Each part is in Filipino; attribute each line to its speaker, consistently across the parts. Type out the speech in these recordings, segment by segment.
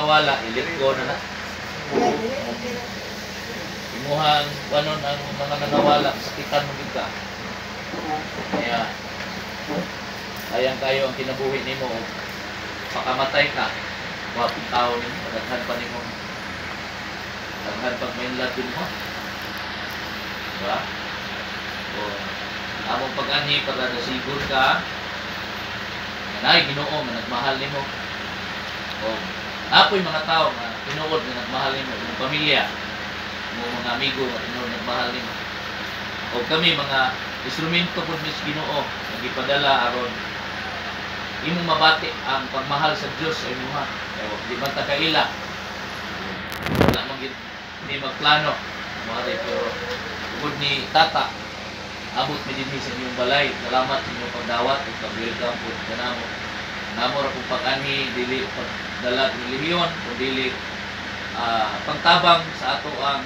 Speaker 1: nawala, ilit ko na na. Imuhang wanon ang mga nanawala, sakitan mo gid ka. Kaya ayang kayo ang kinabuhi nimo, pakamatay ka. Wapit tao nimo, daghan pa nimo. Daghan pag may latin mo. Diba? O among pag-anhi para nasigur ka, nanay Ginoo nga nagmahal nimo. O apoy mga tao nga tinuod nga nagmahal nimo, imong pamilya, imong mga amigo nga tinuod nagmahal nimo. O kami mga instrumento pud ni Ginoo nga gipadala aron imong mabati ang pagmahal sa Dios sa imuha. Kaya di man ta kaila. Wala man gid ni magplano. Mare pero tungod ni tata abot mi dinhi sa inyong balay. Salamat sa inyong pagdawat ug pag-welcome po kanamo. Namo ra pong pag-anhi dili pagdala relihiyon kundi pagtabang sa ato ang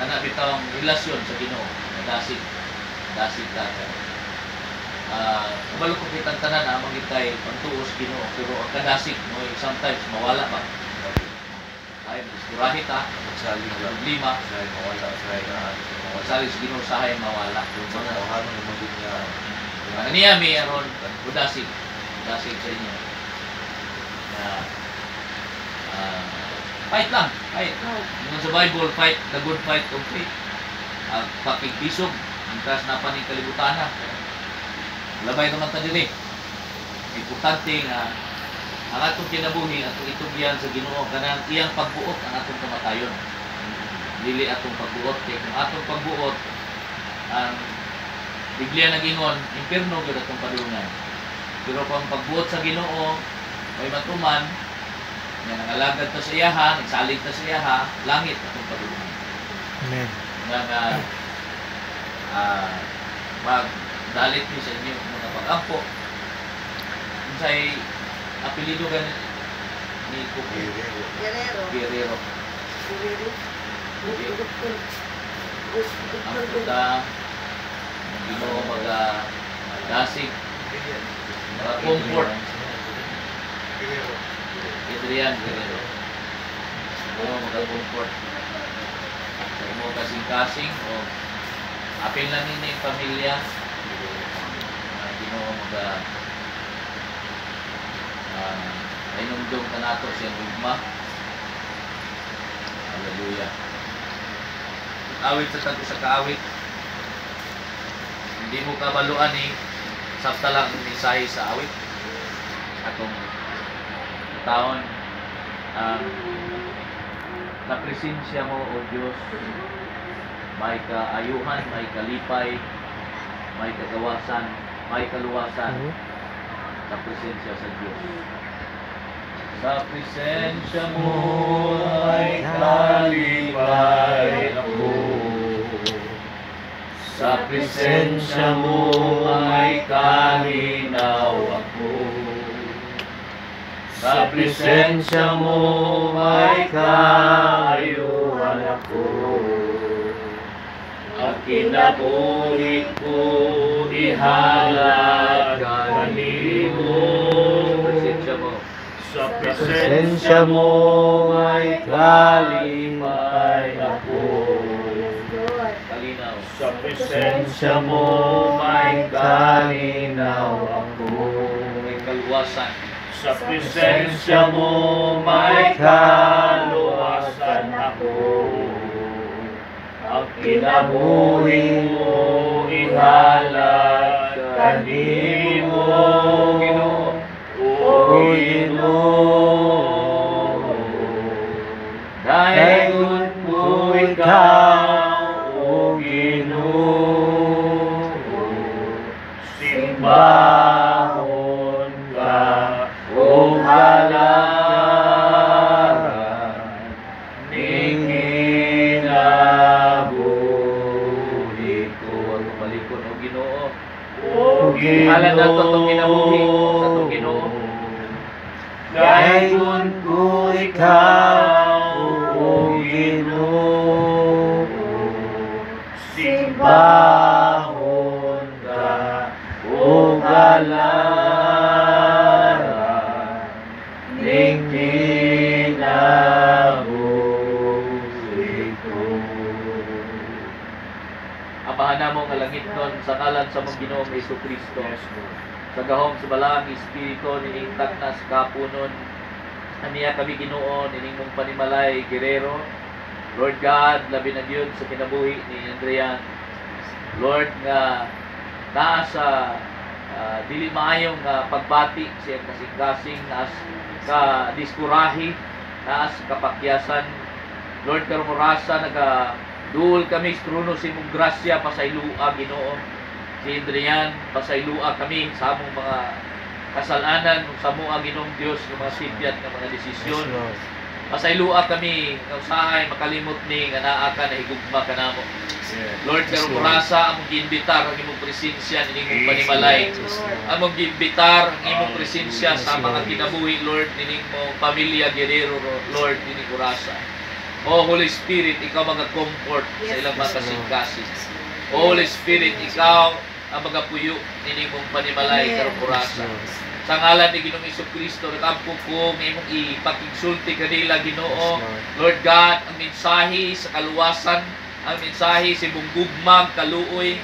Speaker 1: kana bitawng relasyon sa Ginoo. Dasig ta. Kabalo ko kitang tanan ang magitay pagtuos Ginoo pero ang kadasig mo sometimes mawala ba. Ay diskurahit saling problema sa mawala sa Ginoo sahay mawala kung mga hanon mo gid niya. Ano niya mi aron budasig sa inyo. Fight lang, fight. Yung sa Bible, fight, the good fight of faith. Pakikisog, ang taas na pa ng kalibutan na. Labay naman tayo din. Importante nga, ang atong kinabuhi, atong itugyan sa Ginoo, kanang iyang pagbuot ang atong kamatayon. Dili atong pagbuot. Kaya kung atong pagbuot, ang Biblia nag-ingon, impierno gyud atong padulungan. Pero kung pagbuot sa Ginoo, may matuman, nga nangalagad ta sa iyaha, nagsalig ta sa iyaha, langit atong padulungan.
Speaker 2: Amen.
Speaker 1: Nga magdalit niyo sa inyo mga pag-ampo. Kung sa'y apelido ka ni Kuki Guerrero. Ang puta, ang Ginoo mag-dasig, comfort. Adrian Guerrero. Ginoo mag-comfort. Sa imo kasing-kasing o apil lang nini pamilya. Ginoo inumdum ka nato siyang ugma. Hallelujah. Awit sa tago sa kaawit. Hindi mo kabaluan sabta lang ang mensahe sa awit. Atong taon na presensya mo o Diyos, may kaayuhan, may kalipay, may kagawasan, may kaluwasan sa presensya sa Diyos. Sa presensya mo ay kalipay ako. Sa presensya mo ay kalinaw ako. Sa presensya mo ay kaayuhan ako. Ang kinabuhi ko ihalad kanimo. Sa presensya mo ay kalipay ako. Sa presensya mo ay kalinaw ako. May kaluwasan. Sa presensya mo may kaluwasan ako. Ang kinabuhi mo ihalad kanimo. O Ginoo, dayon ko ikaw, O Ginoo, simbahon ka, O halaran, ning kinabuhi ko. Ang malikon, O Ginoo. O Ginoo, halan na ito itong kinabuhi sa itong Ginoo. Dayon ko ikaw, O Ginoo, simbahon ka, O halaran, ning langit-langit sa ngalan sa mong Ginoong Jesucristo. Sa gahom sa balang Espiritu, niningtak na sa kapunon, aniya kami Ginoo, nining mong panimalay, Guerrero. Lord God, labi na Diyod sa kinabuhi ni Andrian. Lord, nga nasa dili maayong pagbati siya kasing-kasing, naas ka diskurahi, naas kapakyasan. Lord, karumurasa, duol kami sa trono sa imong grasya, pasaylua Ginoo. Si Andrian, pasaylua kami sa among mga kasalanan, sa mga Ginoong Dios, ng mga sibyat ng mga desisyon. Pasaylua kami, ng usahay, makalimot ni, nga naa ka na higugma ka namo. Lord, karumurasa, among giimbitar ang imong presensya, ng imong panimalay. Among giimbitar ang imong presensya sa mga kinabuhi, Lord, ng imong pamilya, Guerrero, Lord, ng urasa. O Holy Spirit, ikaw mag-comfort sa ilang mga kasing-kasing. O Holy Spirit, ikaw ang magapuyo ng imong panimalay, karumurasa. Sa ngalan ni Ginoong Jesucristo, nakampo ko ng imong ipakigsulti kanila, Ginoo. Lord God, ang mensahe sa kaluwasan, ang mensahe sa imong gugmang, kaluoy,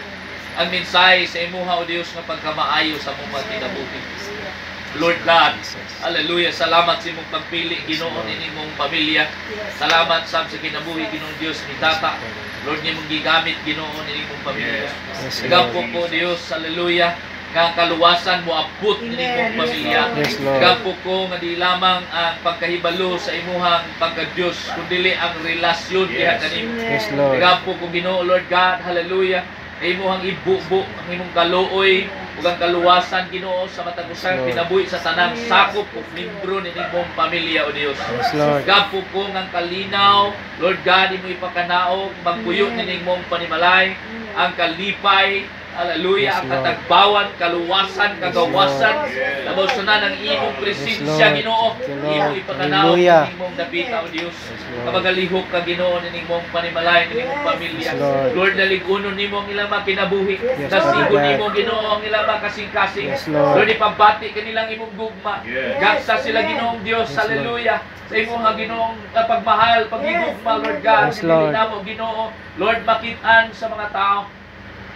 Speaker 1: ang mensahe sa imuha, O Dios, nga pagkamaayo sa mong kinabuhi. Lord God, hallelujah, salamat sa imong pagpili, Ginoo, ng imong pamilya. Salamat sa kinabuhi, Ginoong Dios, ni Tata. Lord, nga mong gigamit, Ginoo, ng imong pamilya. Nagampo po, Dios, hallelujah, nga kaluwasan mo abot ng imong pamilya. Nagampo ko nga di lamang ang pagkahibalo sa imuhang pagka-Diyos, kundi ang relasyon diha kanimo. Nagampo ko, Ginoo, Lord God, hallelujah, ay imuhang ibubo ang imong kaluoy ug ang kaluwasan, Ginoo, sa matag usang kinabuhi sa tanang sakop ug membro ni imong pamilya, O Dios. Gampo ko ang kalinaw, Lord God, imo ipakanaog magpuyo ni imong panimalay, ang kalipay, hallelujah, ang katagbawan, kaluwasan, kagawasan, labaw sa ng imong presensya, Ginoo, imo ipakanaog ng imong dapita, O Dios. Kapagalihok ka, Ginoo, ng imong panimalay, ng imong pamilya. Lord, daligunon nimo ang ilang mga kinabuhi, nasigon nimo, Ginoo, ang ilang mga kasing-kasing. Lord, ipabati kanilang imong gugma. Gagsa sila, Ginoong Dios, hallelujah, sa imong Ginoong pagmahal, pagigugma, Lord God, pinili namo, Ginoo, Lord, makitaan sa mga tao.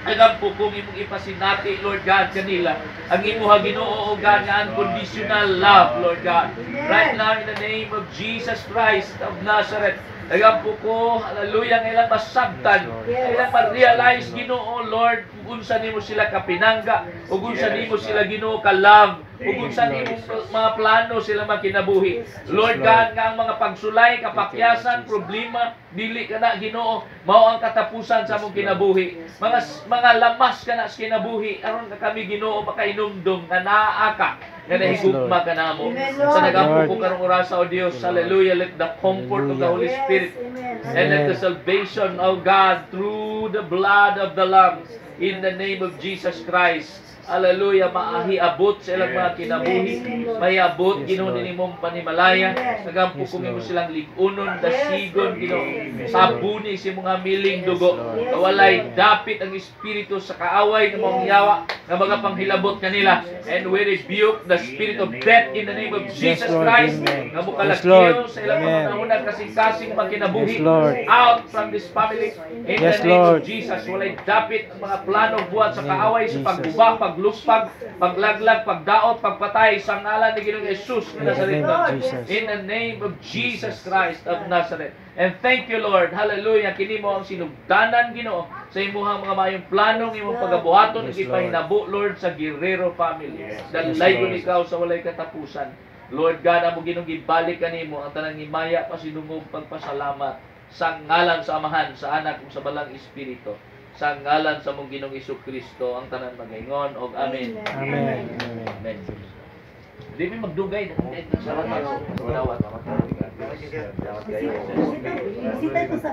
Speaker 1: Alam po kung imong ipasinati, Lord God, kanila ang imuha, Ginoo, O God, nga unconditional love, Lord God. Right now, in the name of Jesus Christ of Nazareth, alam po ko, hallelujah, nga ilang masabtan, ilang ma-realize, Ginoo, Lord, kung unsa nimo sila kapinangga, o kung unsa nimo sila, Ginoo, ka-love, o kung saan imong mga plano sila makinabuhi. Lord God, nga ang mga pagsulay, kapakyasan, problema, dili ka na, Ginoo, mao ang katapusan sa mong kinabuhi. Mga lamas ka na sa kinabuhi, aron ka kami, Ginoo, makainumdum, nga naa ka, nga nahigugma ka namo. Sa nagampo ko karong orasa, O Dios, hallelujah, let the comfort of the Holy Spirit and let the salvation of God through the blood of the Lamb, in the name of Jesus Christ, hallelujah, maahiabot sa ilang mga kinabuhi, mahiabot, Ginoo, din imong panimalaya. Nagampo kung imo silang ligunon, dasigon, Ginoo, sabuni sa mga miling dugo, walay dapit ang Espiritu sa kaaway ng mga yawa na mga panghilabot kanila. And we rebuke the spirit of death in the name of Jesus Christ, nga mukalagyo sa ilang mga naunang kasing-kasing makinabuhi, out from this family, in the name of Jesus. Walay dapit ang mga plano buhat sa kaaway, sa pagguba, paglupag, paglaglag, pagdaot, pagpatay sa ngalan ni Ginoong Jesus ng Nazareth, in the name of Jesus Christ of Nazareth. And thank you, Lord, hallelujah, kini mo ang sinugdanan, Ginoo, sa imuhang mga mayong planong imong pagabuhaton, ipahinabo, Lord, sa Guerrero family. Dalay ko ikaw sa walay katapusan. Lord God, amo Ginoong gibalik kanimo ang tanang himaya, pasinungog, pagpasalamat sa ngalan sa Amahan, sa Anak ug sa Balang Espiritu. Sa ngalan sa mong Ginoong Jesucristo ang tanan magaingon og amen.
Speaker 2: Amen.
Speaker 1: Amen. Di mi magdugay sa lahat sa dawat.
Speaker 3: Bisita ito sa